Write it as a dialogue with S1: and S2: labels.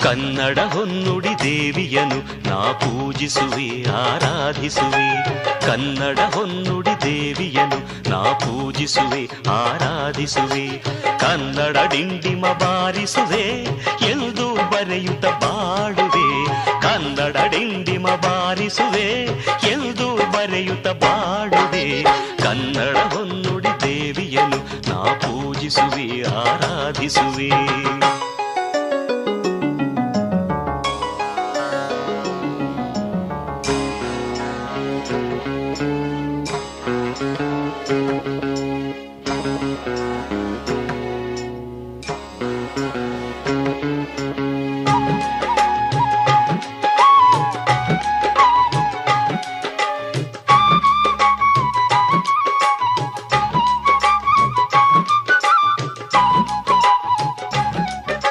S1: ಕನ್ನಡ ಹೊನ್ನುಡಿ ದೇವಿಯನು ನಾ ಪೂಜಿಸುವೆ ಆರಾಧಿಸುವೆ. ಕನ್ನಡ ಹೊನ್ನುಡಿ ದೇವಿಯನು ನಾ ಪೂಜಿಸುವೆ ಆರಾಧಿಸುವೆ. ಕನ್ನಡ ಡಿಂಡಿಮ ಬಾರಿಸುವೆ ಎಂದು ಬರೆಯುತ್ತ ಬಾಡುವೆ. ಕನ್ನಡ ಡಿಂಡಿಮ ಬಾರಿಸುವೆ ಎಂದು ಬರೆಯುತ್ತ ಬಾಡುವೆ. ಕನ್ನಡ ಹೊನ್ನುಡಿ ದೇವಿಯನು ನಾ ಪೂಜಿಸುವೆ ಆರಾಧಿಸುವೆ.